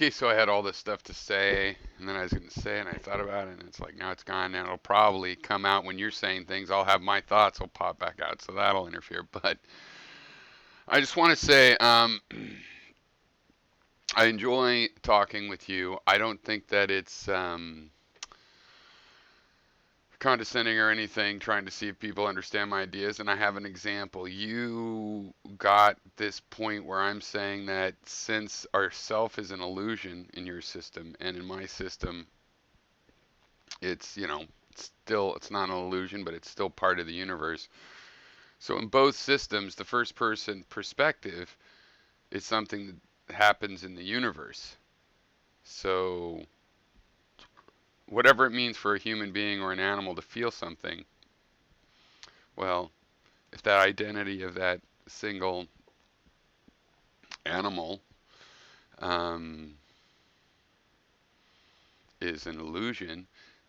Okay, so I had all this stuff to say, and then I was going to say, and I thought about it, and it's like now it's gone, and it'll probably come out when you're saying things. I'll have my thoughts will pop back out, so that'll interfere. But I just want to say, I enjoy talking with you. I don't think that it's condescending or anything, trying to see if people understand my ideas. And I have an example. You got this point where I'm saying that since our self is an illusion in your system and in my system, it's, it's not an illusion, but it's still part of the universe. So in both systems, the first person perspective is something that happens in the universe. So whatever it means for a human being or an animal to feel something, well, if that identity of that single animal um, is an illusion,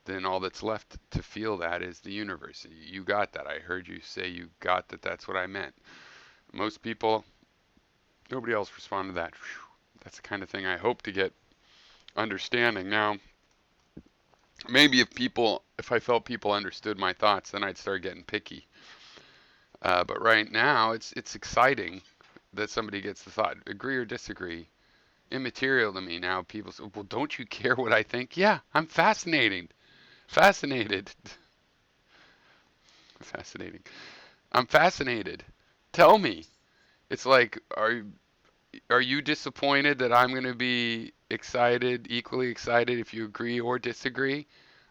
then all that's left to feel that is the universe. You got that. I heard you say you got that. That's what I meant. Most people, nobody else responded to that. Whew. That's the kind of thing I hope to get understanding. Now, maybe if I felt people understood my thoughts, then I'd start getting picky. But right now, it's exciting that somebody gets the thought. Agree or disagree, immaterial to me. Now people say, well, don't you care what I think? Yeah, I'm fascinated, fascinating. I'm fascinated. Tell me. It's like, are you disappointed that I'm going to be excited, equally excited if you agree or disagree?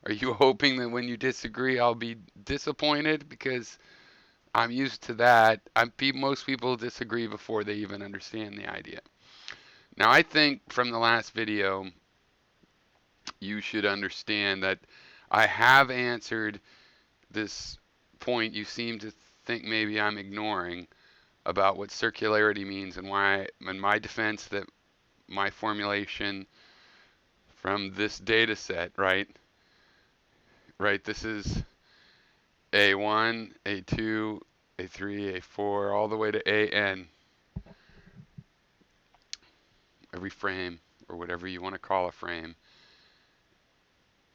Are you hoping that when you disagree, I'll be disappointed because I'm used to that? Most people disagree before they even understand the idea. Now, I think from the last video, you should understand that I have answered this point you seem to think maybe I'm ignoring about what circularity means and why, in my defense, that my formulation from this data set, right? Right, this is A1, A2, A3, A4, all the way to AN. Every frame, or whatever you want to call a frame,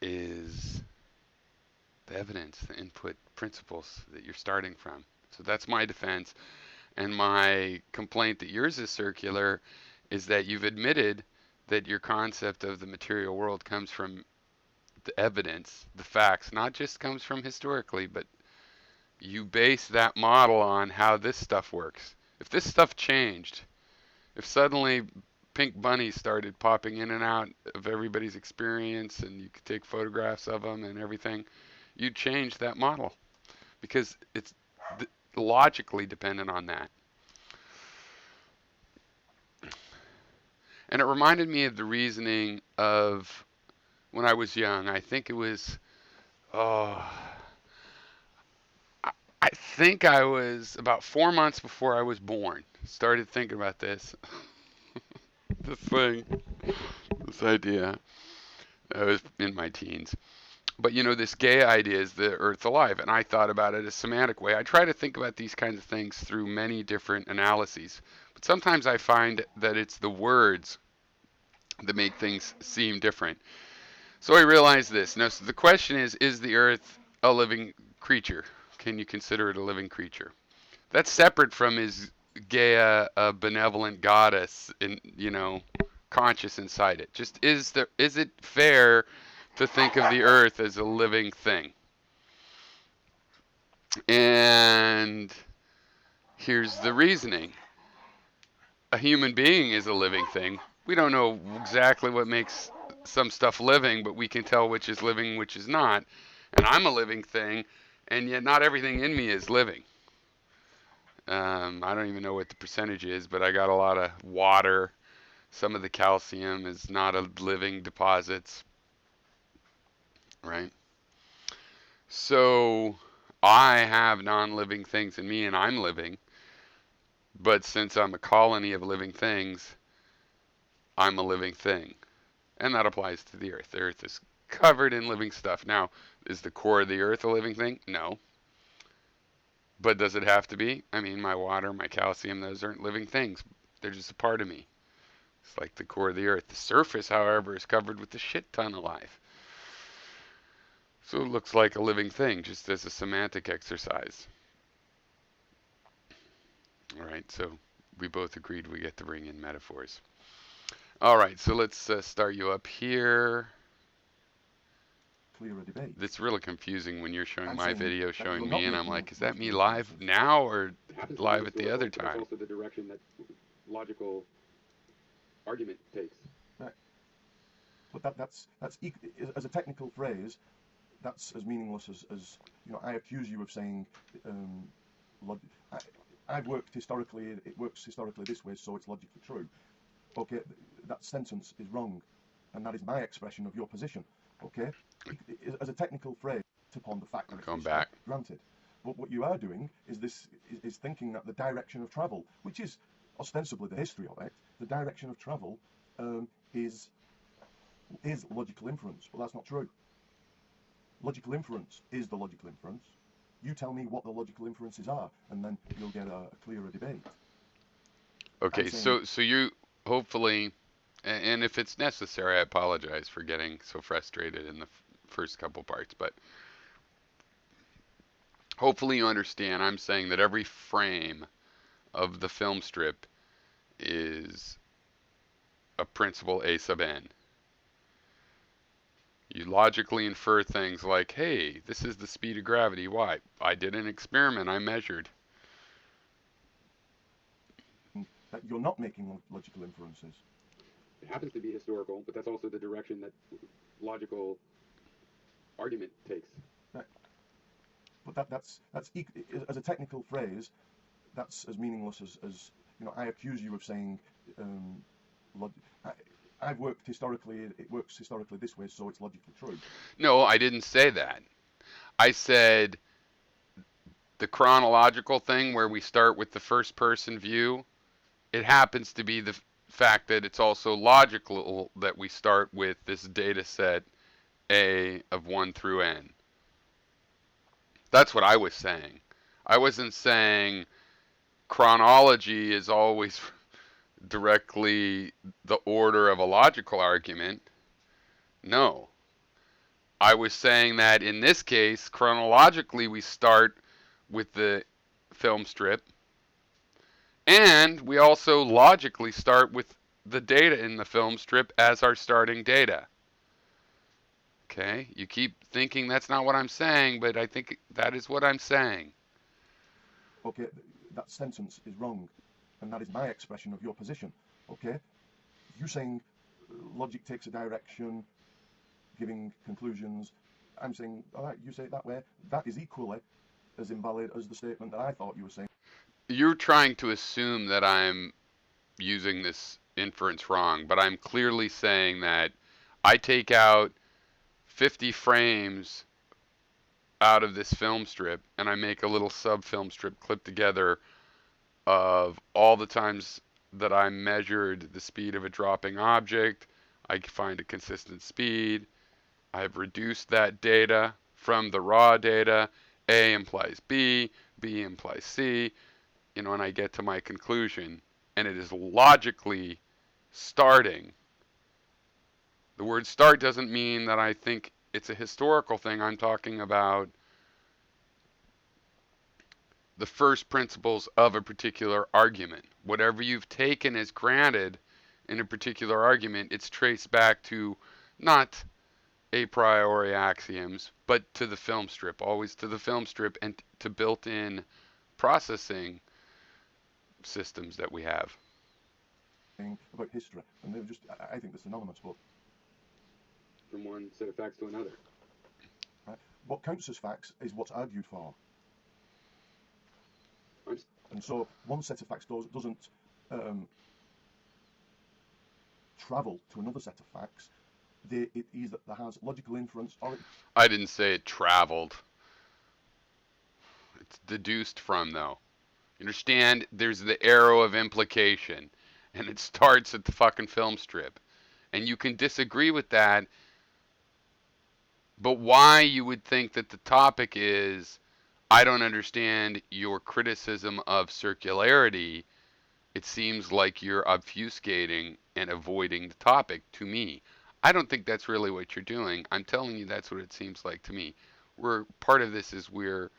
is the evidence, the input principles that you're starting from. So that's my defense. And my complaint that yours is circular is that you've admitted that your concept of the material world comes from the evidence, the facts, not just comes from historically, but you base that model on how this stuff works. If this stuff changed, if suddenly pink bunnies started popping in and out of everybody's experience and you could take photographs of them and everything, you'd change that model because it's logically dependent on that. And it reminded me of the reasoning of when I was young. I think it was, oh, I think I was about 4 months before I was born. Started thinking about this, this thing, this idea. I was in my teens. But this gay idea is the earth alive, and I thought about it a semantic way. I try to think about these kinds of things through many different analyses. But sometimes I find that it's the words that make things seem different. So I realized this. Now, so the question is the earth a living creature? Can you consider it a living creature? That's separate from is Gaia a benevolent goddess in, conscious inside it? Just is it fair to think of the earth as a living thing? And here's the reasoning. A human being is a living thing. We don't know exactly what makes some stuff living, but we can tell which is living, which is not. And I'm a living thing, and yet not everything in me is living. I don't even know what the percentage is, but I got a lot of water. Some of the calcium is not a living deposits, right? So I have non-living things in me, and I'm living. But since I'm a colony of living things, I'm a living thing. And that applies to the earth. The earth is covered in living stuff. Now, is the core of the earth a living thing? No. But does it have to be? I mean, my water, my calcium, those aren't living things. They're just a part of me. It's like the core of the Earth. The surface, however, is covered with a shit ton of life. So it looks like a living thing, just as a semantic exercise. All right, so we both agreed we get to bring in metaphors. All right, so let's start you up here. Clearer debate. It's really confusing when you're showing I'm my saying video, that you're showing not me, and I'm making like, is that logical me live inferences. now or It happens to be live at the other historical, but that's time? also the direction that logical argument takes. Right. But that's as a technical phrase, that's as meaningless as I accuse you of saying. Log- I, I've worked historically. It works historically this way, so it's logically true. Okay, that sentence is wrong, and that is my expression of your position. Okay, as a technical phrase upon the fact that I'm it's going history, back. granted. But what you are doing is is thinking that the direction of travel, which is ostensibly the history of it, the direction of travel um, is logical inference. But that's not true. Logical inference is the logical inference. You tell me what the logical inferences are, and then you'll get a clearer debate. Okay, so you hopefully, and if it's necessary, I apologize for getting so frustrated in the first couple parts, but hopefully you understand. I'm saying that every frame of the film strip is a principal A sub n. You logically infer things like, hey, this is the speed of gravity. Why? I did an experiment. I measured. that you're not making logical inferences. It happens to be historical, but that's also the direction that logical argument takes. Right. But that's as a technical phrase, that's as meaningless as I accuse you of saying. Um, log- I, I've worked historically. It works historically this way, so it's logically true. No, I didn't say that. I said the chronological thing where we start with the first person view, it happens to be the fact that it's also logical that we start with this data set A of 1 through n. That's what I was saying. I wasn't saying chronology is always directly the order of a logical argument. No. I was saying that in this case, chronologically, we start with the film strip, and we also logically start with the data in the film strip as our starting data. Okay? You keep thinking that's not what I'm saying, but I think that is what I'm saying. Okay, that sentence is wrong, and that is my expression of your position. Okay, you saying logic takes a direction, giving conclusions. I'm saying, all right, you say it that way. That is equally as invalid as the statement that I thought you were saying. You're trying to assume that I'm using this inference wrong, but I'm clearly saying that I take out 50 frames out of this film strip and I make a little sub film strip clip together of all the times that I measured the speed of a dropping object. I find a consistent speed. I've reduced that data from the raw data. A implies B, B implies C, and I get to my conclusion. And it is logically starting. The word start doesn't mean that I think it's a historical thing. I'm talking about the first principles of a particular argument. Whatever you've taken as granted in a particular argument, it's traced back to not a priori axioms, but to the film strip, always to the film strip and to built in processing systems that we have. About history, and they're just, I think they're synonymous, but From one set of facts to another. right, what counts as facts is what's argued for. And so one set of facts doesn't um, travel to another set of facts. It either has logical inference or it. I didn't say it traveled. It's deduced from, though. You understand? There's the arrow of implication, and it starts at the fucking film strip. And you can disagree with that, but why you would think that the topic is, I don't understand your criticism of circularity it seems like you're obfuscating and avoiding the topic to me. I don't think that's really what you're doing. I'm telling you that's what it seems like to me. We're part of this is we're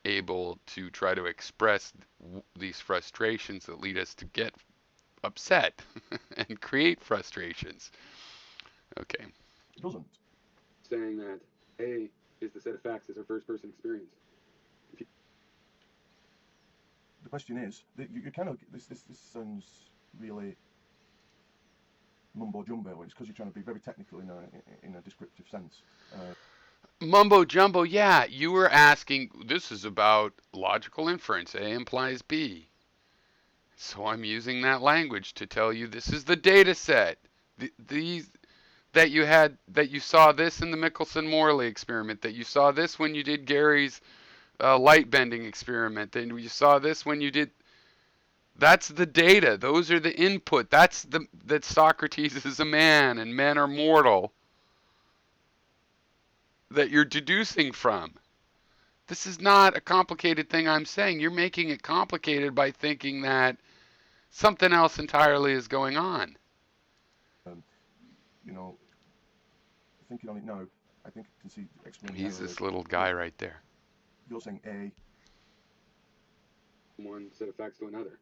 able to try to express these frustrations that lead us to get upset and create frustrations. Okay. It doesn't. saying that A is the set of facts as our first person experience. The question is, you kind of this sounds really mumbo jumbo. It's because you're trying to be very technical in a descriptive sense. Mumbo jumbo, yeah. You were asking, this is about logical inference. A implies B. So I'm using that language to tell you this is the data set. These that you had, that you saw this in the Michelson-Morley experiment, that you saw this when you did Gary's light bending experiment, that you saw this when you did. That's the data. Those are the input. That Socrates is a man and men are mortal. That you're deducing from. This is not a complicated thing I'm saying. You're making it complicated by thinking that something else entirely is going on. You know, thinking on it now, I think I can see explain. He's this little guy right there. You're saying A. One set of facts to another.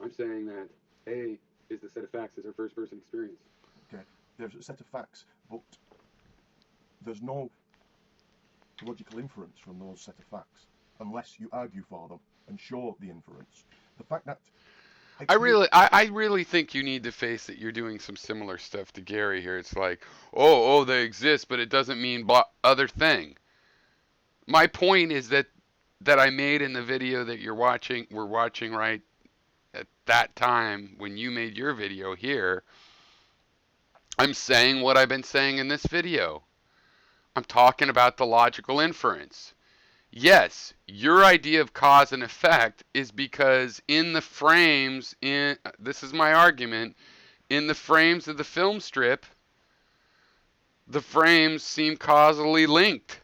I'm saying that A is the set of facts as our first person experience. Okay, there's a set of facts, but there's no logical inference from those set of facts unless you argue for them and show the inference. The fact that I really think you need to face that you're doing some similar stuff to Gary here. It's like, oh, they exist, but it doesn't mean other thing. My point is that I made in the video that we're watching right at that time when you made your video here. I'm saying what I've been saying in this video. I'm talking about the logical inference. Yes, your idea of cause and effect is because in the frames, this is my argument, in the frames of the film strip, the frames seem causally linked.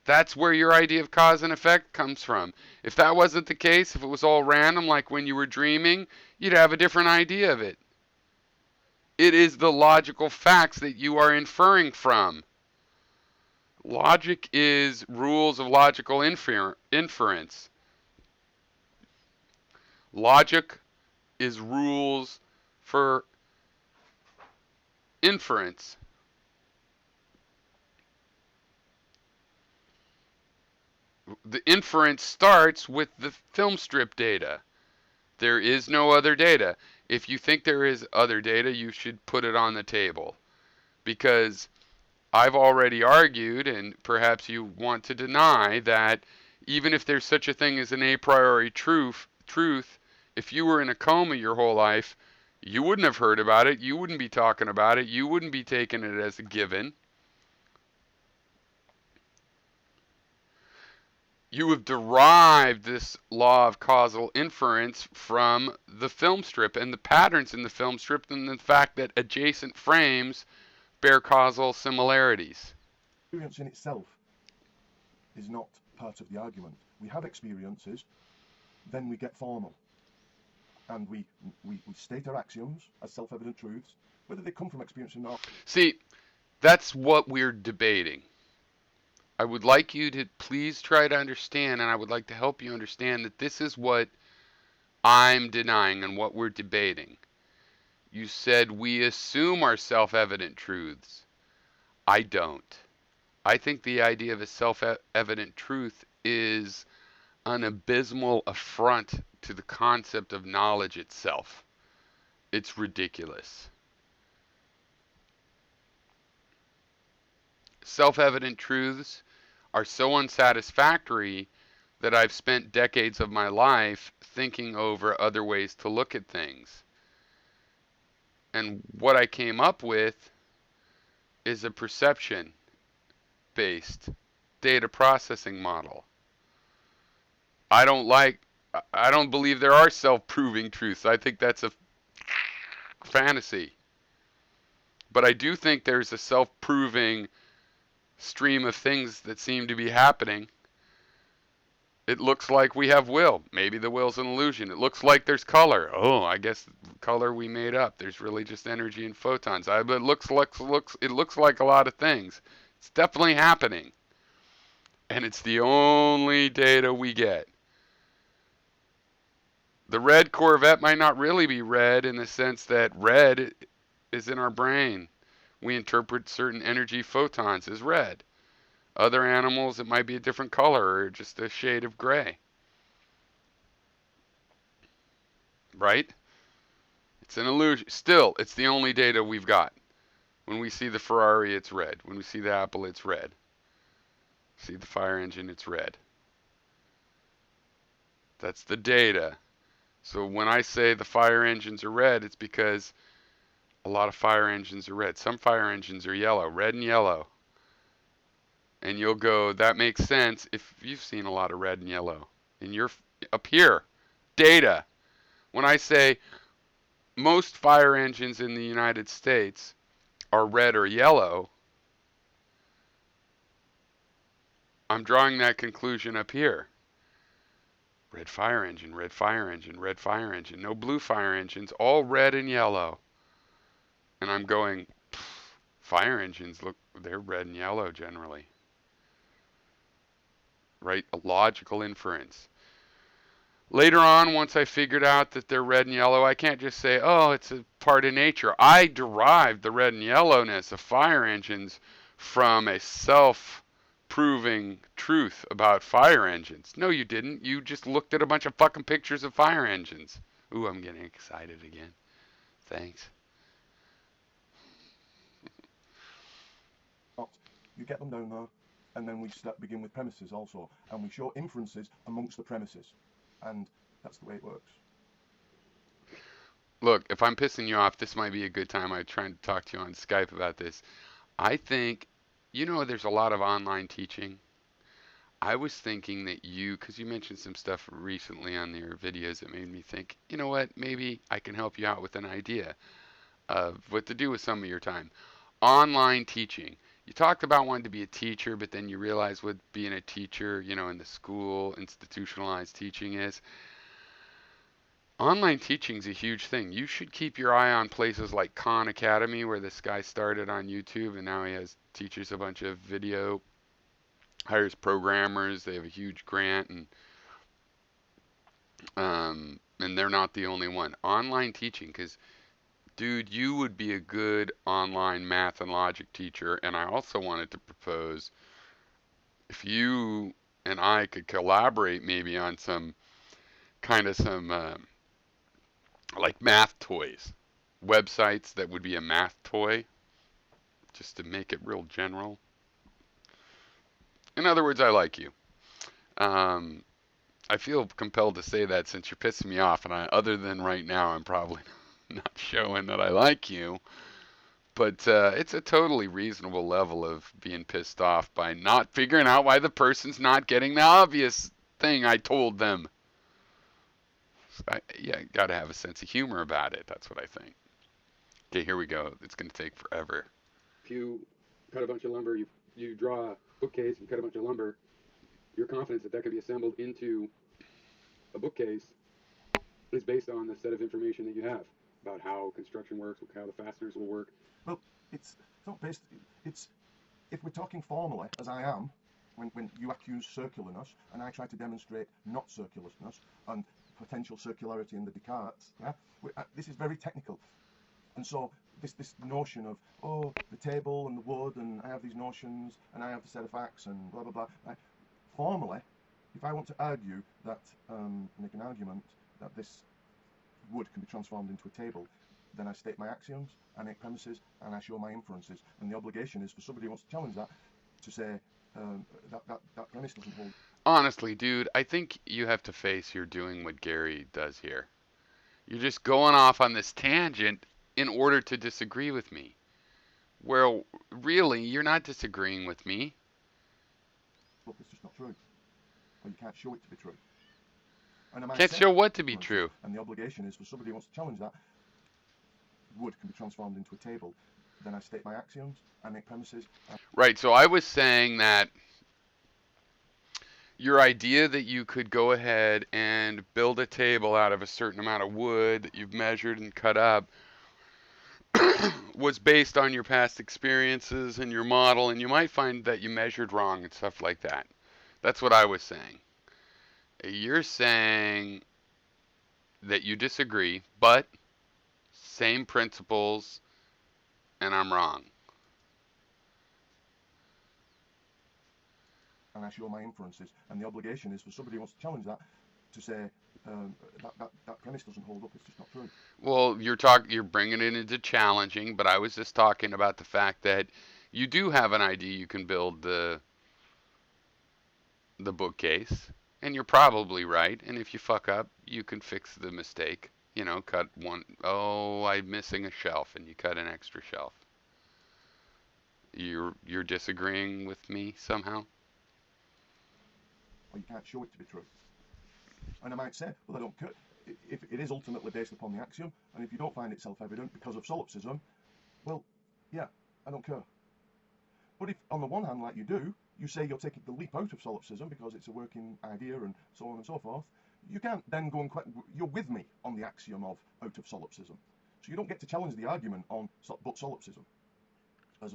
That's where your idea of cause and effect comes from. If that wasn't the case, if it was all random, like when you were dreaming, you'd have a different idea of it. It is the logical facts that you are inferring from. Logic is rules of logical inference. Logic is rules for inference. The inference starts with the film strip data. There is no other data. If you think there is other data, you should put it on the table. Because I've already argued, and perhaps you want to deny, that even if there's such a thing as an a priori truth, if you were in a coma your whole life, you wouldn't have heard about it, you wouldn't be talking about it, you wouldn't be taking it as a given. You have derived this law of causal inference from the film strip and the patterns in the film strip and the fact that adjacent frames bear causal similarities. Experience in itself is not part of the argument. We have experiences, then we get formal. And we state our axioms as self-evident truths, whether they come from experience or not. See, that's what we're debating. I would like you to please try to understand, and I would like to help you understand that this is what I'm denying and what we're debating. You said we assume our self-evident truths. I don't. I think the idea of a self-evident truth is an abysmal affront to the concept of knowledge itself. It's ridiculous. Self-evident truths are so unsatisfactory that I've spent decades of my life thinking over other ways to look at things. And what I came up with is a perception-based data processing model. I don't believe there are self-proving truths. I think that's a fantasy. But I do think there's a self-proving stream of things that seem to be happening. It looks like we have will. Maybe the will's an illusion. It looks like there's color. Oh, I guess color we made up. There's really just energy and photons. But it looks like a lot of things. It's definitely happening. And it's the only data we get. The red Corvette might not really be red in the sense that red is in our brain. We interpret certain energy photons as red. Other animals, it might be a different color or just a shade of gray. Right? It's an illusion. Still, it's the only data we've got. When we see the Ferrari, it's red. When we see the Apple, it's red. See the fire engine, it's red. That's the data. So when I say the fire engines are red, it's because a lot of fire engines are red. Some fire engines are yellow, red and yellow. And you'll go, that makes sense if you've seen a lot of red and yellow. And you're up here, data. When I say most fire engines in the United States are red or yellow, I'm drawing that conclusion up here. Red fire engine, red fire engine, red fire engine. No blue fire engines, all red and yellow. And I'm going, fire engines, look, they're red and yellow generally. Right? A logical inference. Later on, once I figured out that they're red and yellow, I can't just say, oh, it's a part of nature. I derived the red and yellowness of fire engines from a self-proving truth about fire engines. No, you didn't. You just looked at a bunch of fucking pictures of fire engines. Ooh, I'm getting excited again. Thanks. You get them down there, and then we begin with premises also, and we show inferences amongst the premises, and that's the way it works. Look, if I'm pissing you off, this might be a good time. I'm trying to talk to you on Skype about this. I think, there's a lot of online teaching. I was thinking that because you mentioned some stuff recently on your videos that made me think, you know what, maybe I can help you out with an idea of what to do with some of your time. Online teaching. You talked about wanting to be a teacher, but then you realize what being a teacher, in the school, institutionalized teaching is. Online teaching is a huge thing. You should keep your eye on places like Khan Academy, where this guy started on YouTube, and now he teaches a bunch of video, hires programmers. They have a huge grant, and they're not the only one. Online teaching, because dude, you would be a good online math and logic teacher. And I also wanted to propose if you and I could collaborate maybe on some like math toys, websites that would be a math toy, just to make it real general. In other words, I like you. Um, I feel compelled to say that since you're pissing me off, and other than right now, I'm probably not showing that I like you. But it's a totally reasonable level of being pissed off by not figuring out why the person's not getting the obvious thing I told them. Yeah, got to have a sense of humor about it. That's what I think. Okay, here we go. It's going to take forever. If you cut a bunch of lumber, you draw a bookcase, you cut a bunch of lumber, your confidence that can be assembled into a bookcase is based on the set of information that you have about how construction works, how the fasteners will work. Well, it's not based. It's if we're talking formally, as I am, when you accuse circularness and I try to demonstrate not circularness and potential circularity in the Descartes, yeah, this is very technical, and so this notion of the table and the wood and I have these notions and I have the set of facts and blah blah blah. Formally, if I want to argue that make an argument that this wood can be transformed into a table, then I state my axioms, I make premises, and I show my inferences. And the obligation is for somebody who wants to challenge that to say that premise doesn't hold. Honestly, dude, I think you have to face you're doing what Gary does here. You're just going off on this tangent in order to disagree with me. Well, really, you're not disagreeing with me. Look, it's just not true. Or you can't show it to be true. And Can't show what to be true. And the obligation is for somebody who wants to challenge that wood can be transformed into a table. Then I state my axioms, I make premises. Right, so I was saying that your idea that you could go ahead and build a table out of a certain amount of wood that you've measured and cut up was based on your past experiences and your model, and you might find that you measured wrong and stuff like that. That's what I was saying. You're saying that you disagree, but same principles, and I'm wrong. And I show my inferences. And the obligation is for somebody who wants to challenge that to say that premise doesn't hold up. It's just not true. Well, you're bringing it into challenging, but I was just talking about the fact that you do have an idea you can build the bookcase, and you're probably right. And if you fuck up, you can fix the mistake. You know, cut one. Oh, I'm missing a shelf, and you cut an extra shelf. You're disagreeing with me somehow? Or you can't show it to be true. And I might say, well, I don't care. If it is ultimately based upon the axiom, and if you don't find it self-evident because of solipsism, well, yeah, I don't care. But if, on the one hand, like you do, you say you're taking the leap out of solipsism because it's a working idea and so on and so forth, you can't then go and you're with me on the axiom of out of solipsism. So you don't get to challenge the argument on but solipsism as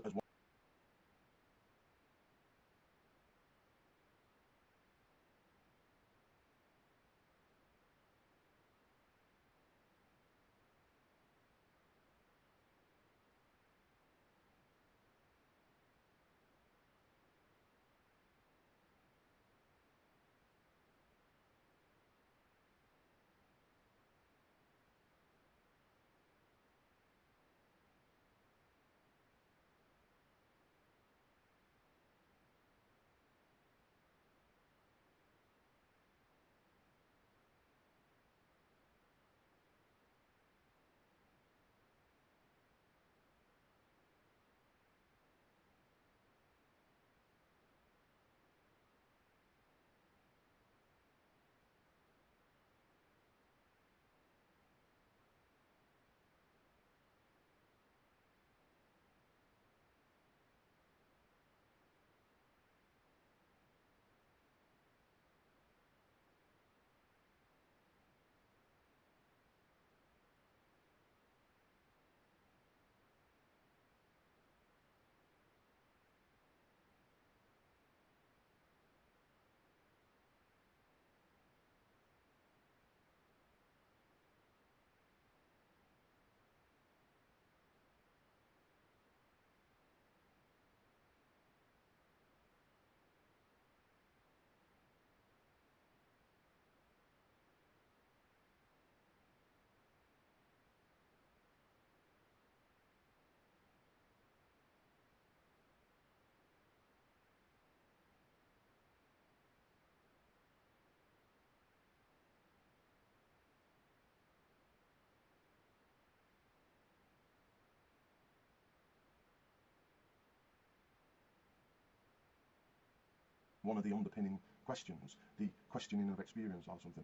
one of the underpinning questions, the questioning of experience or something.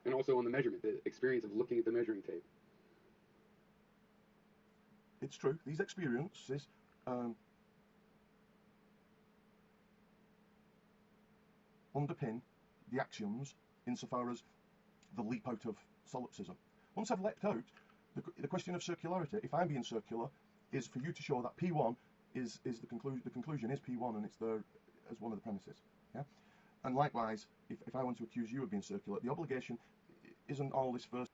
And also on the measurement, the experience of looking at the measuring tape. It's true. These experiences underpin the axioms insofar as the leap out of solipsism. Once I've leapt out, the question of circularity, if I'm being circular, is for you to show that P1 is the conclusion is P1 and it's there as one of the premises. Yeah? And likewise, if I want to accuse you of being circular, the obligation isn't all this first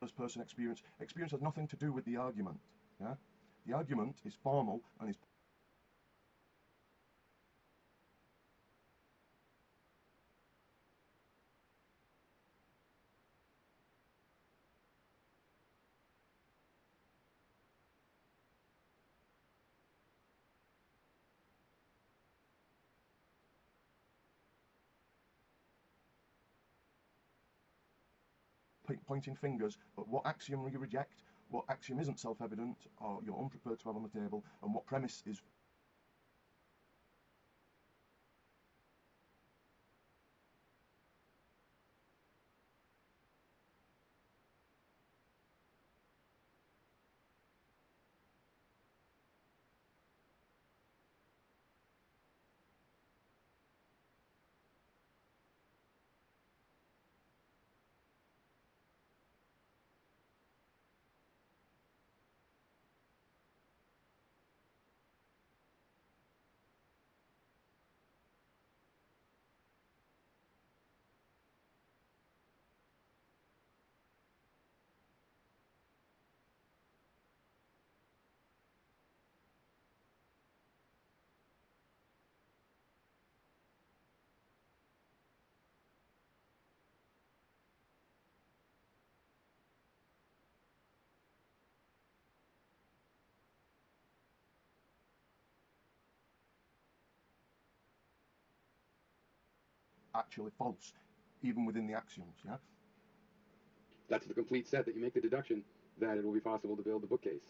first-person experience. Experience has nothing to do with the argument. Yeah, the argument is formal and is pointing fingers at what axiom you reject, what axiom isn't self-evident, or you're unprepared to have on the table, and what premise is actually false, even within the axioms. Yeah. That's the complete set that you make the deduction that it will be possible to build the bookcase.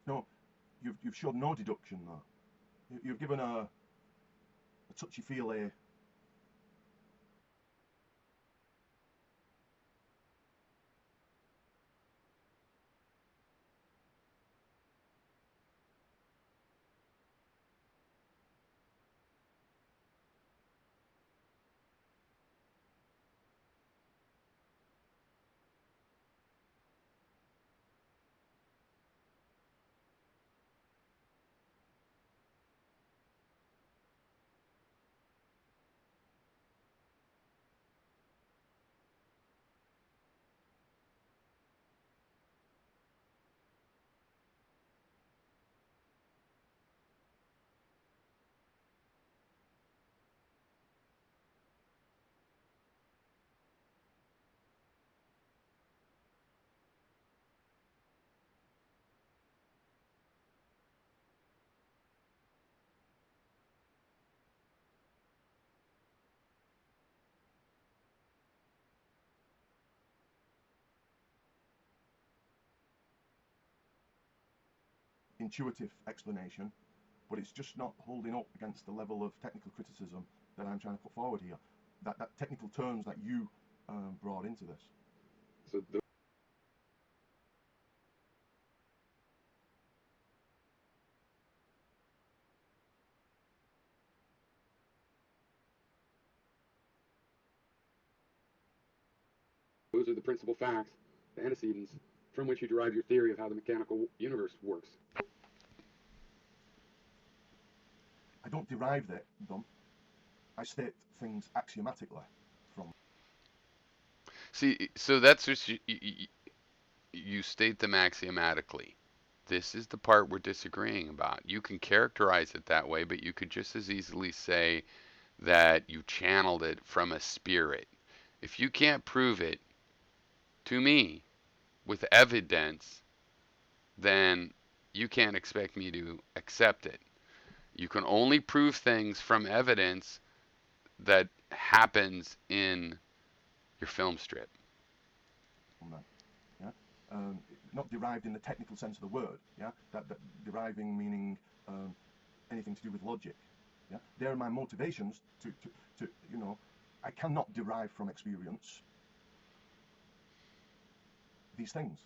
No, you've shown no deduction there. You've given a touchy-feely. Intuitive explanation, but it's just not holding up against the level of technical criticism that I'm trying to put forward here. That technical terms that you brought into this. So those are the principal facts, the antecedents, from which you derive your theory of how the mechanical universe works. I don't derive them. I state things axiomatically from. See, so that's just you state them axiomatically. This is the part we're disagreeing about. You can characterize it that way, but you could just as easily say that you channeled it from a spirit. If you can't prove it to me with evidence, then you can't expect me to accept it. You can only prove things from evidence that happens in your film strip. From that. Yeah. Not derived in the technical sense of the word. Yeah. That deriving meaning anything to do with logic. Yeah. There are my motivations to I cannot derive from experience these things.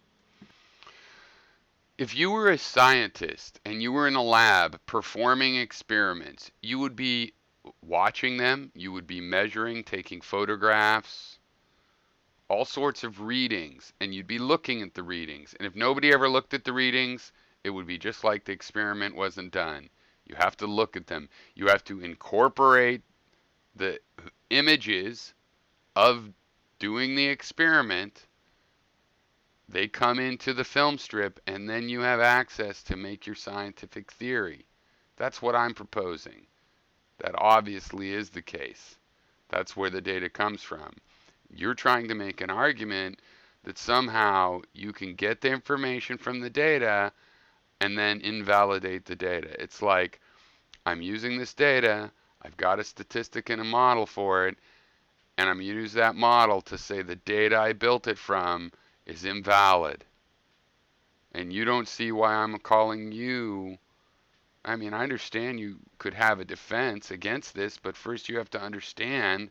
If you were a scientist and you were in a lab performing experiments, you would be watching them, you would be measuring, taking photographs, all sorts of readings, and you'd be looking at the readings. And if nobody ever looked at the readings, it would be just like the experiment wasn't done. You have to look at them. You have to incorporate the images of doing the experiment, they come into the film strip, and then you have access to make your scientific theory. That's what I'm proposing. That obviously is the case. That's where the data comes from. You're trying to make an argument that somehow you can get the information from the data and then invalidate the data. It's like, I'm using this data, I've got a statistic and a model for it, and I'm going to use that model to say the data I built it from is invalid. And you don't see why I'm calling you. I mean, I understand you could have a defense against this, but first you have to understand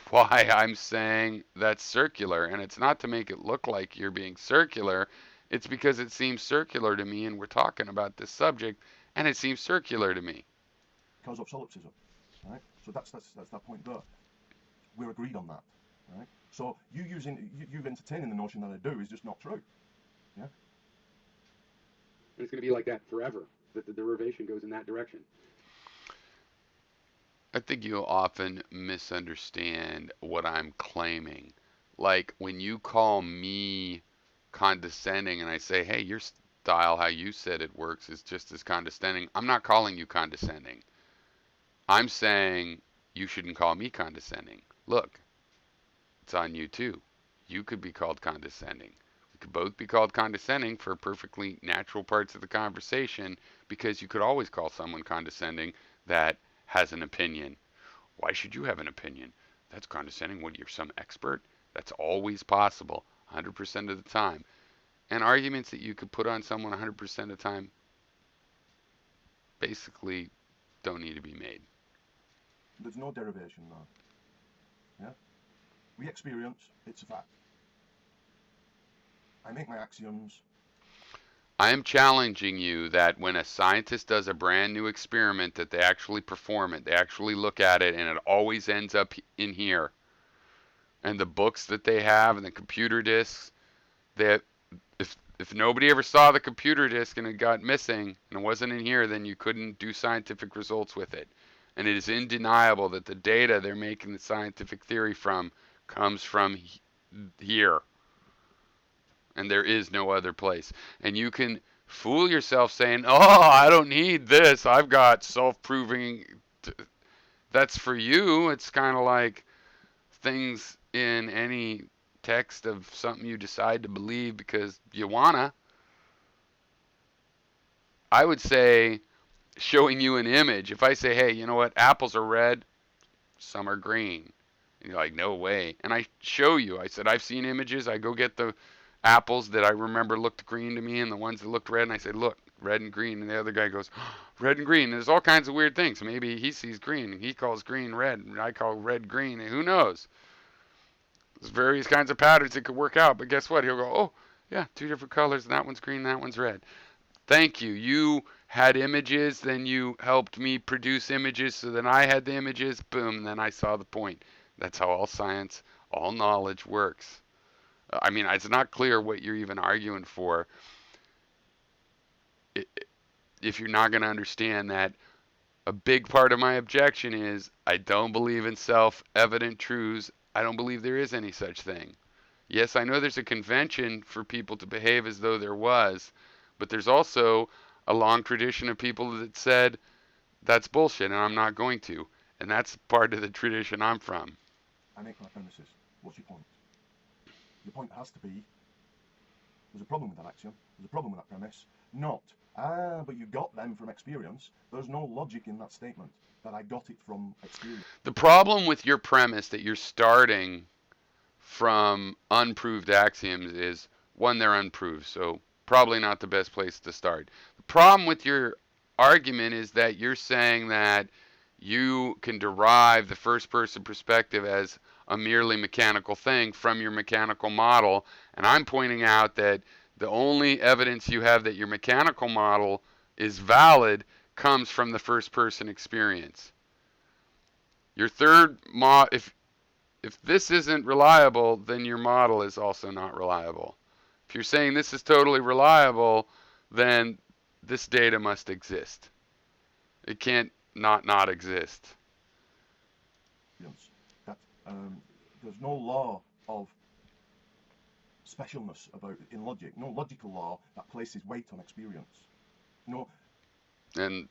why I'm saying that's circular. And it's not to make it look like you're being circular, it's because it seems circular to me, and we're talking about this subject, and it seems circular to me. Because of solipsism, right? So that's that point there. We're agreed on that, right? So you entertaining the notion that I do is just not true. Yeah. And it's going to be like that forever, that the derivation goes in that direction. I think you often misunderstand what I'm claiming. Like when you call me condescending and I say, hey, your style, how you said it works, is just as condescending, I'm not calling you condescending. I'm saying you shouldn't call me condescending. Look, it's on you too. You could be called condescending. We could both be called condescending for perfectly natural parts of the conversation, because you could always call someone condescending that has an opinion. Why should you have an opinion? That's condescending. What, you're some expert? That's always possible, 100% of the time. And arguments that you could put on someone 100% of the time basically don't need to be made. There's no derivation there. Yeah? We experience, it's a fact. I make my axioms. I am challenging you that when a scientist does a brand new experiment, that they actually perform it, they actually look at it, and it always ends up in here. And the books that they have and the computer disks, that if nobody ever saw the computer disk and it got missing and it wasn't in here, then you couldn't do scientific results with it. And it is undeniable that the data they're making the scientific theory from comes from here. And there is no other place. And you can fool yourself saying, oh, I don't need this, I've got self-proving. That's for you. It's kind of like things in any text of something you decide to believe because you wanna. I would say showing you an image. If I say, hey, you know what, apples are red, some are green. And you're like, no way. And I show you. I said, I've seen images. I go get the apples that I remember looked green to me and the ones that looked red. And I said, look, red and green. And the other guy goes, oh, red and green. And there's all kinds of weird things. Maybe he sees green and he calls green red. And I call red green. And who knows? There's various kinds of patterns that could work out. But guess what? He'll go, oh, yeah, two different colors. And that one's green, that one's red. Thank you. You had images, then you helped me produce images, so then I had the images, boom, then I saw the point. That's how all science, all knowledge works. I mean, it's not clear what you're even arguing for if you're not going to understand that a big part of my objection is I don't believe in self-evident truths. I don't believe there is any such thing. Yes, I know there's a convention for people to behave as though there was, but there's also a long tradition of people that said that's bullshit and I'm not going to. And that's part of the tradition I'm from. I make my premises. What's your point? Your point has to be, there's a problem with that axiom, there's a problem with that premise, not, but you got them from experience. There's no logic in that statement, that I got it from experience. The problem with your premise that you're starting from unproved axioms is, one, they're unproved, so probably not the best place to start. The problem with your argument is that you're saying that you can derive the first person perspective as a merely mechanical thing from your mechanical model, and I'm pointing out that the only evidence you have that your mechanical model is valid comes from the first person experience. Your third if this isn't reliable, then your model is also not reliable. If you're saying this is totally reliable, then this data must exist. It can't not exist. That there's no law of specialness about in logic, no logical law that places weight on experience. No, And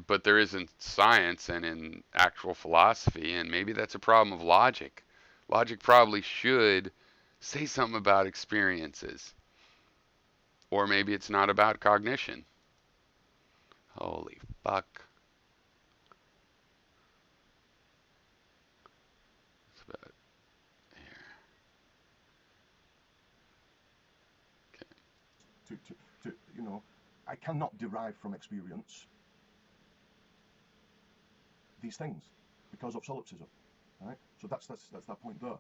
but there isn't science and in actual philosophy, and maybe that's a problem of logic. Logic probably should say something about experiences, or maybe it's not about cognition. Holy fuck. It's about here. to I cannot derive from experience these things because of solipsism, right? So that's that point there.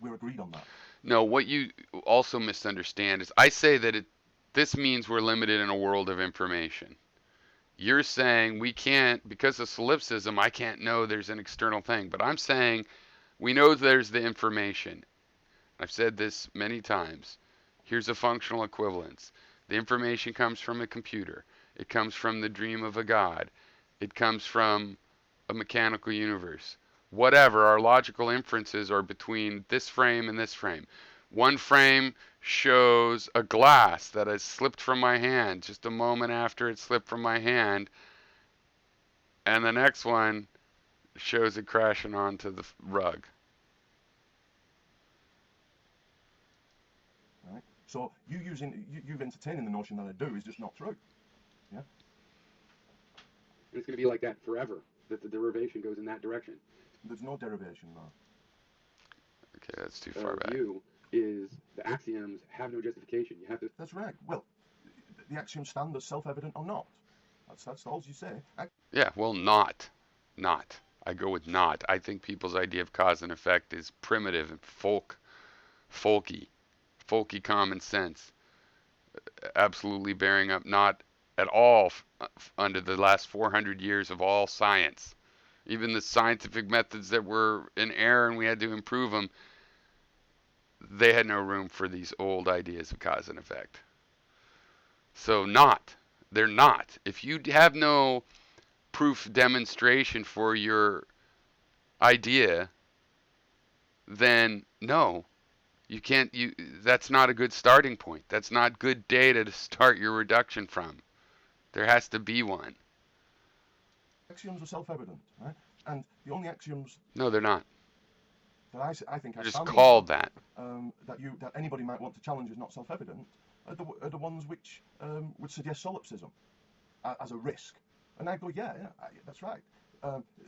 We're agreed on that. No, what you also misunderstand is I say that this means we're limited in a world of information. You're saying we can't, because of solipsism, I can't know there's an external thing. But I'm saying we know there's the information. I've said this many times. Here's a functional equivalence. The information comes from a computer. It comes from the dream of a god. It comes from a mechanical universe. Whatever, our logical inferences are between this frame and this frame. One frame shows a glass that has slipped from my hand just a moment after it slipped from my hand, and the next one shows it crashing onto the rug. Right? So you've entertaining the notion that I do is just not true. Yeah. And it's going to be like that forever, that the derivation goes in that direction. There's no derivation there. Okay, that's too far back. View is the axioms have no justification. You have to. That's right. Well, the axioms stand as self-evident or not. That's all you say. Yeah, well, not. I go with not. I think people's idea of cause and effect is primitive and folky common sense, absolutely bearing up not at all under the last 400 years of all science. Even the scientific methods that were in error and we had to improve them, they had no room for these old ideas of cause and effect. So they're not. If you have no proof demonstration for your idea, then no, you can't. That's not a good starting point. That's not good data to start your reduction from. There has to be one. Axioms are self-evident, right? And the only axioms No, they're not. that I think They're I just stand called on, that. that anybody might want to challenge as not self-evident are the ones which would suggest solipsism as a risk. And I go, yeah, that's right.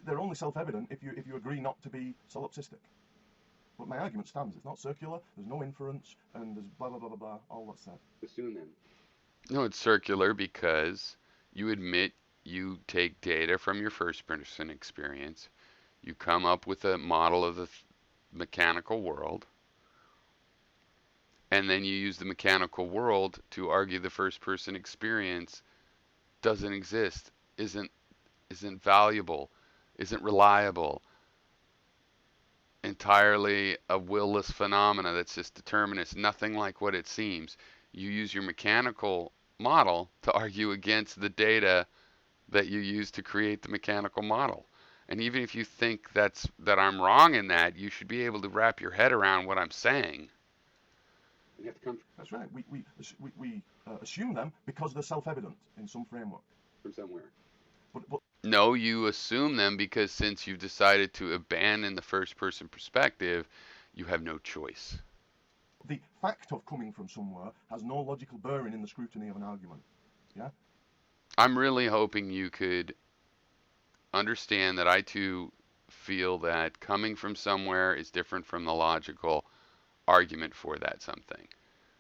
They're only self-evident if you agree not to be solipsistic. But my argument stands. It's not circular. There's no inference, and there's blah blah blah blah blah. All that's said. Assume then. No, it's circular because you admit you take data from your first person experience. You come up with a model of the mechanical world, and then you use the mechanical world to argue the first person experience doesn't exist, isn't valuable, isn't reliable, entirely a will-less phenomena that's just determinist, nothing like what it seems. You use your mechanical model to argue against the data that you use to create the mechanical model. And even if you think that I'm wrong in that, you should be able to wrap your head around what I'm saying. You have to come That's right. We assume them because they're self-evident in some framework. from somewhere. But No, you assume them because since you've decided to abandon the first person perspective, you have no choice. the fact of coming from somewhere has no logical bearing in the scrutiny of an argument. Yeah? I'm really hoping you could understand that I too feel that coming from somewhere is different from the logical argument for that something.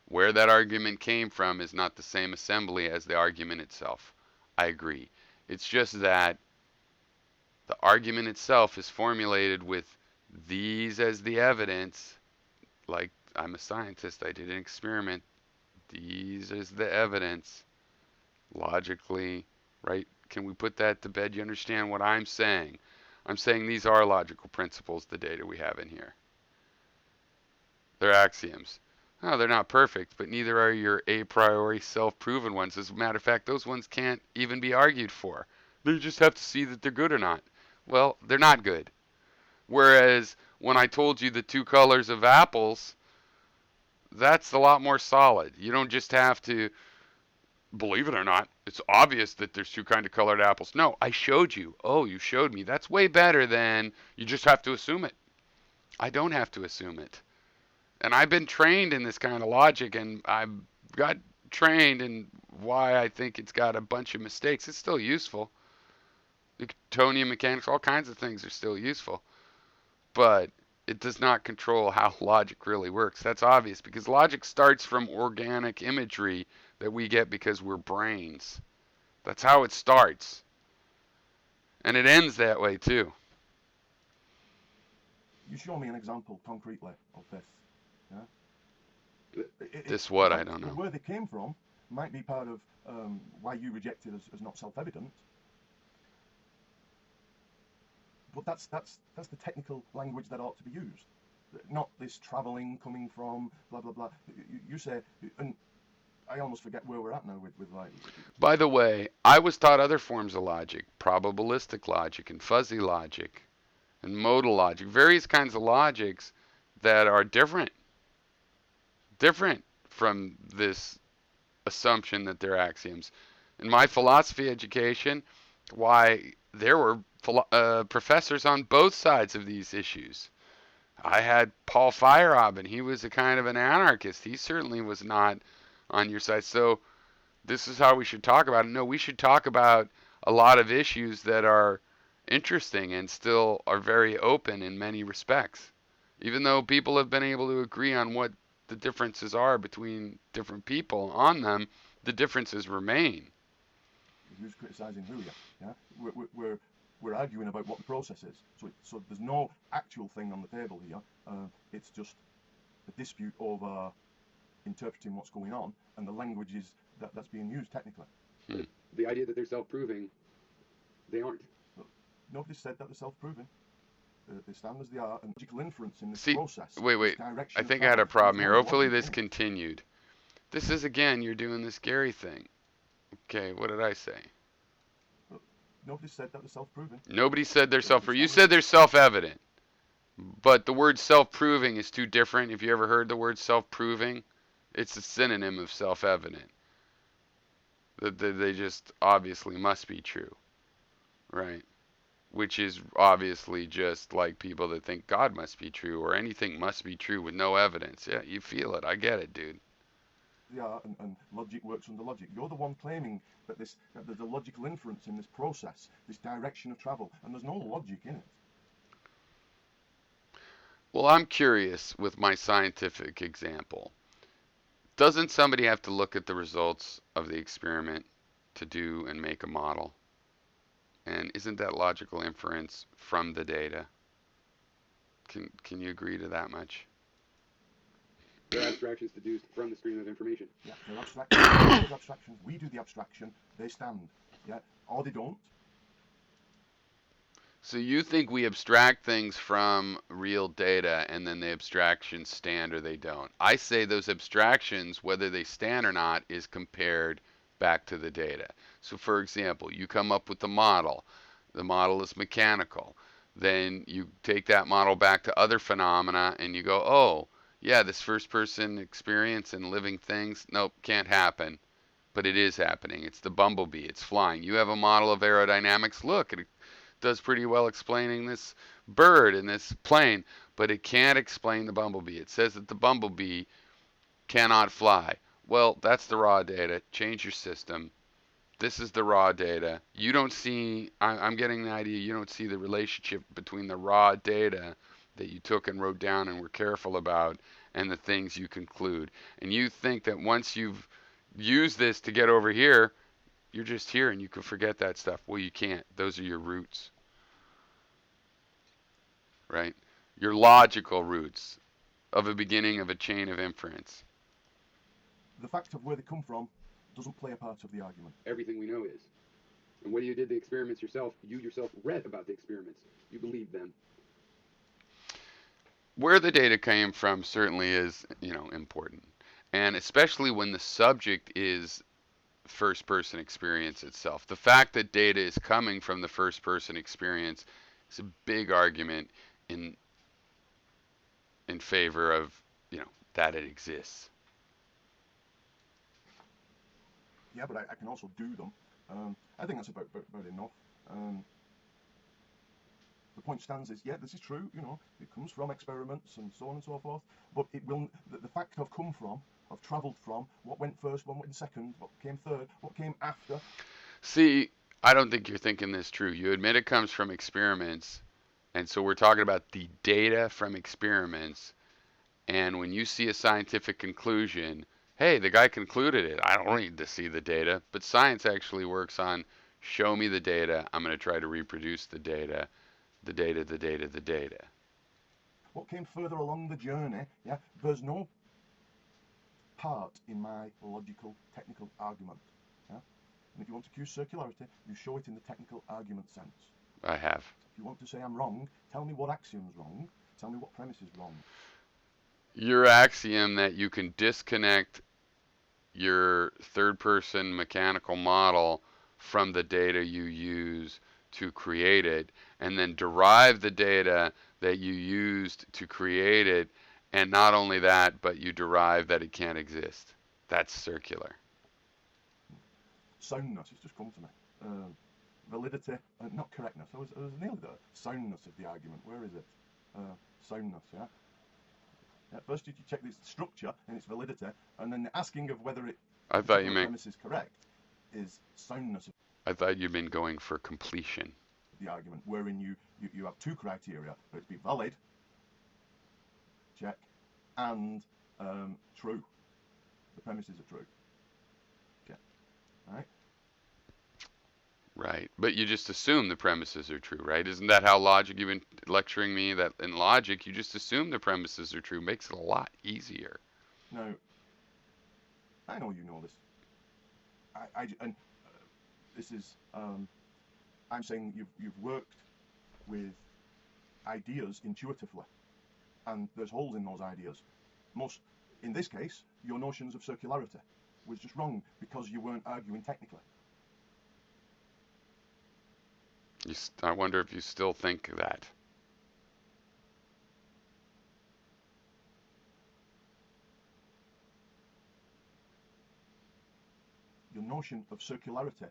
Where that argument came from is not the same assembly as the argument itself. I agree. It's just that the argument itself is formulated with these as the evidence. Like, I'm a scientist, I did an experiment. These is the evidence. Logically, right? Can we put that to bed? You understand what I'm saying? I'm saying these are logical principles, the data we have in here. They're axioms. No, they're not perfect, but neither are your a priori self-proven ones. As a matter of fact, those ones can't even be argued for. They just have to see that they're good or not. Well, they're not good. Whereas when I told you the two colors of apples, that's a lot more solid. You don't just have to believe it or not. It's obvious that there's two kind of colored apples. No, I showed you. Oh, you showed me. That's way better than you just have to assume it. I don't have to assume it. And I've been trained in this kind of logic, and I've got trained in why I think it's got a bunch of mistakes. It's still useful. Newtonian mechanics, all kinds of things are still useful. But it does not control how logic really works. That's obvious because logic starts from organic imagery that we get because we're brains. That's how it starts. And it ends that way too. You show me an example concretely of this. Yeah? This what? The I don't know. where they came from might be part of why you reject it as not self-evident. But that's the technical language that ought to be used, not this travelling coming from blah blah blah. You say, and I almost forget where we're at now with like. By the way, I was taught other forms of logic, probabilistic logic and fuzzy logic and modal logic, various kinds of logics that are different from this assumption that they're axioms. In my philosophy education, why there were professors on both sides of these issues. I had Paul Feyerabend. He was a kind of an anarchist. He certainly was not on your side. So this is how we should talk about it. No, we should talk about a lot of issues that are interesting and still are very open in many respects. Even though people have been able to agree on what the differences are between different people on them, the differences remain. Who's criticising who? Yeah, we're arguing about what the process is. So there's no actual thing on the table here. It's just a dispute over interpreting what's going on and the language is that's being used technically. The idea that they're self-proving, they aren't. Nobody said that they're self-proving. They stand as they are, and logical inference in this See, process. wait. I think I had a problem here. Hopefully this continued. This is, again, you're doing this Gary thing. Okay, what did I say? Nobody said that they're self-proving. Nobody said they're self-proving. You said they're self-evident. But the word self-proving is too different. If you ever heard the word self-proving, it's a synonym of self-evident. That they just obviously must be true, right? Which is obviously just like people that think God must be true or anything must be true with no evidence. Yeah, you feel it. I get it, dude. Yeah, and logic works under logic. You're the one claiming that there's a logical inference in this process, this direction of travel, and there's no logic in it. Well, I'm curious with my scientific example. Doesn't somebody have to look at the results of the experiment to do and make a model? And isn't that logical inference from the data? Can you agree to that much? They're abstractions deduced from the stream of information. Yeah, they're abstractions. Abstractions. We do the abstraction. They stand. Yeah, or they don't. So you think we abstract things from real data and then the abstractions stand or they don't? I say those abstractions, whether they stand or not, is compared back to the data. So for example, you come up with the model. The model is mechanical. Then you take that model back to other phenomena and you go, oh, yeah, this first person experience in living things, nope, can't happen. But it is happening. It's the bumblebee. It's flying. You have a model of aerodynamics. Look, it does pretty well explaining this bird in this plane, but it can't explain the bumblebee. It says that the bumblebee cannot fly. Well, that's the raw data. Change your system. This is the raw data. You don't see, I'm getting the idea, you don't see the relationship between the raw data that you took and wrote down and were careful about and the things you conclude. And you think that once you've used this to get over here, you're just here and you can forget that stuff. Well, you can't. Those are your roots. Right? Your logical roots of a beginning of a chain of inference. The fact of where they come from doesn't play a part of the argument. Everything we know is. And when you did the experiments yourself, you yourself read about the experiments. You believed them. Where the data came from certainly is, important. And especially when the subject is first person experience itself. The fact that data is coming from the first person experience is a big argument in favor of, that it exists. Yeah, but I can also do them. I think that's about enough. The point stands is, yeah, this is true, it comes from experiments and so on and so forth, but it will, the fact of come from, of travelled from, what went first, what went second, what came third, what came after. See, I don't think you're thinking this true. You admit it comes from experiments, and so we're talking about the data from experiments. And when you see a scientific conclusion, hey, the guy concluded it. I don't need to see the data. But science actually works on show me the data. I'm going to try to reproduce the data, the data, the data, the data. What came further along the journey, yeah, there's no part in my logical, technical argument. Yeah? And if you want to accuse circularity, you show it in the technical argument sense. I have. If you want to say I'm wrong, tell me what axiom's wrong, tell me what premise is wrong. Your axiom that you can disconnect your third person mechanical model from the data you use to create it, and then derive the data that you used to create it, and not only that, but you derive that it can't exist. That's circular. Soundness has just come to me. Validity, not correctness, I was nearly there. Soundness of the argument, where is it? Soundness, yeah? First you check its structure and its validity, and then the asking of whether I thought you the meant. premise is correct is soundness of I thought you'd been going for completion. the argument, wherein you have two criteria: for it to be valid, check, and true. The premises are true. Okay, all right. Right. But you just assume the premises are true, right? Isn't that how logic, you've been lecturing me that in logic, you just assume the premises are true? Makes it a lot easier. Now, I know you know this. And this is, I'm saying you've worked with ideas intuitively, and there's holes in those ideas. In this case, your notions of circularity was just wrong because you weren't arguing technically. I wonder if you still think that. Your notion of circularity,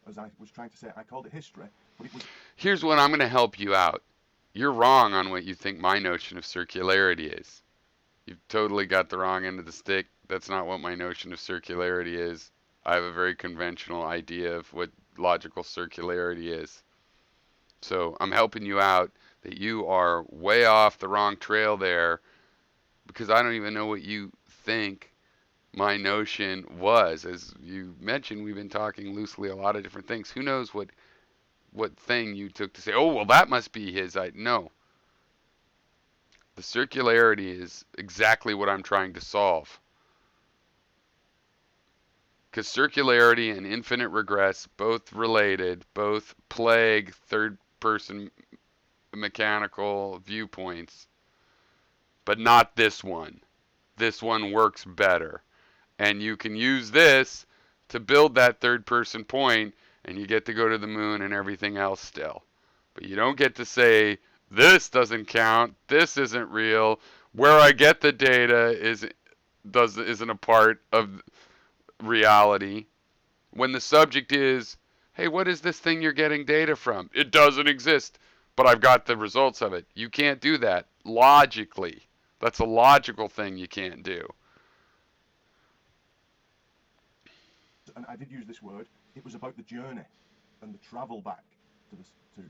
as I was trying to say, I called it history, but it was. Here's what I'm going to help you out. You're wrong on what you think my notion of circularity is. You've totally got the wrong end of the stick. That's not what my notion of circularity is. I have a very conventional idea of what logical circularity is. So I'm helping you out that you are way off the wrong trail there, because I don't even know what you think my notion was. As you mentioned, we've been talking loosely a lot of different things. Who knows what thing you took to say, oh, well, that must be his. No. The circularity is exactly what I'm trying to solve. Because circularity and infinite regress, both related, both plague third person mechanical viewpoints, but not this one. This one works better. And you can use this to build that third person point, and you get to go to the moon and everything else still. But you don't get to say, this doesn't count, this isn't real, where I get the data isn't a part of reality. When the subject is, hey, what is this thing you're getting data from? It doesn't exist, but I've got the results of it. You can't do that logically. That's a logical thing you can't do. And I did use this word. It was about the journey and the travel back to the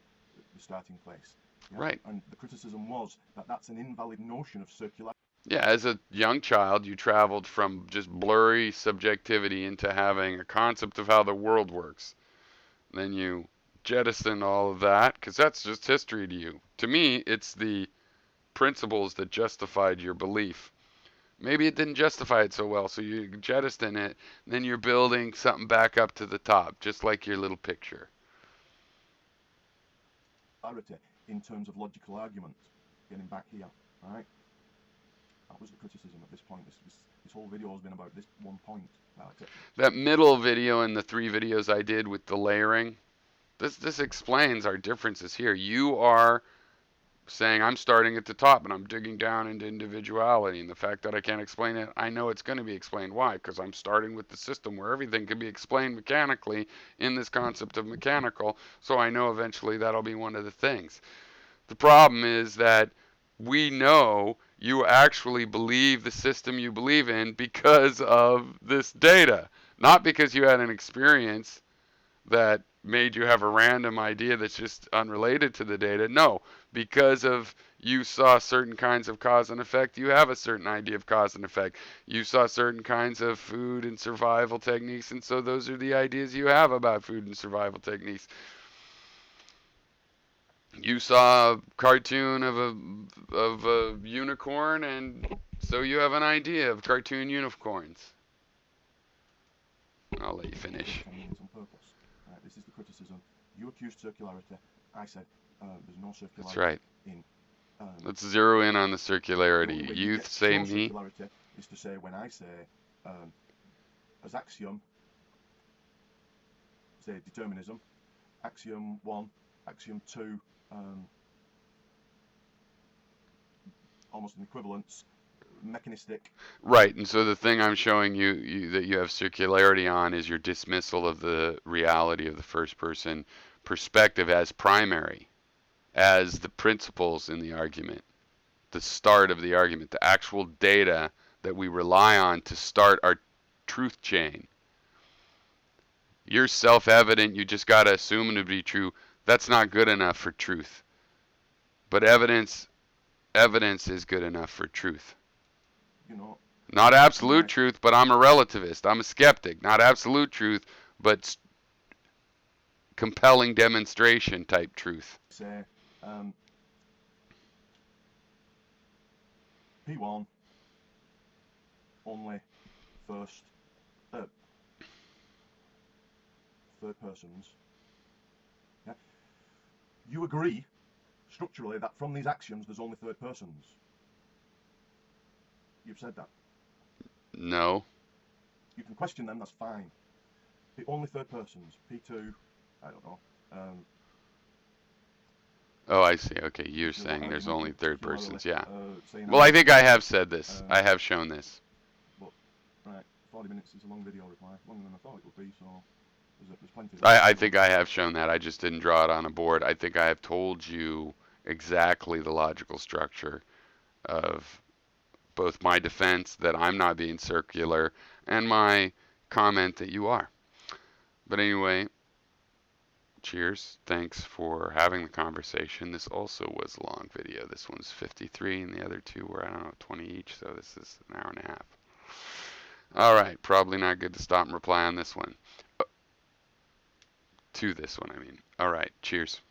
starting place. Yeah? Right. And the criticism was that that's an invalid notion of circularity. Yeah, as a young child, you traveled from just blurry subjectivity into having a concept of how the world works. Then you jettison all of that because that's just history to you. To me, it's the principles that justified your belief. Maybe it didn't justify it so well, so you jettison it, and then you're building something back up to the top, just like your little picture. In terms of logical argument, getting back here, right? That was the criticism at this point. This whole video has been about this one point. That middle video and the 3 videos I did with the layering, this explains our differences here. You are saying I'm starting at the top and I'm digging down into individuality, and the fact that I can't explain it, I know it's going to be explained. Why? Because I'm starting with the system where everything can be explained mechanically in this concept of mechanical, so I know eventually that'll be one of the things. The problem is that we know you actually believe the system you believe in because of this data, not because you had an experience that made you have a random idea that's just unrelated to the data. No, because of you saw certain kinds of cause and effect, you have a certain idea of cause and effect. You saw certain kinds of food and survival techniques, and so those are the ideas you have about food and survival techniques. You saw a cartoon of a unicorn, and so you have an idea of cartoon unicorns. I'll let you finish. I mean, it's on purpose. Right, this is the criticism. You accused circularity. I said there's no That's circularity right. in. Let's zero in on the The only circularity. way you You get to say show me. circularity is to say when I say as axiom, say determinism, axiom 1, axiom 2, almost an equivalence, mechanistic. Right, and so the thing I'm showing you that you have circularity on is your dismissal of the reality of the first person perspective as primary, as the principles in the argument, the start of the argument, the actual data that we rely on to start our truth chain. You're self-evident, you just got to assume it to be true. That's not good enough for truth. But evidence is good enough for truth. You know, Not and absolute my truth, but I'm a relativist. I'm a skeptic. Not absolute truth, but compelling demonstration type truth. say P1 only first, third persons. Yeah, you agree structurally that from these axioms there's only third persons. You've said that. No. You can question them. That's fine. The only third persons. P2. I don't know. Oh, I see. Okay, you're If you want saying there's argument only third particularly, persons. Yeah. saying Well, I think I argument, have said this. I have shown this. but right, 40 minutes is a long video reply, longer than I thought it would be. So there's plenty. I think I have shown that. I just didn't draw it on a board. I think I have told you exactly the logical structure of both my defense that I'm not being circular and my comment that you are. But anyway, cheers. Thanks for having the conversation. This also was a long video. This one's 53 and the other two were, I don't know, 20 each. So this is an hour and a half. All right. Probably not good to stop and reply on this one. To this one, I mean. All right. Cheers.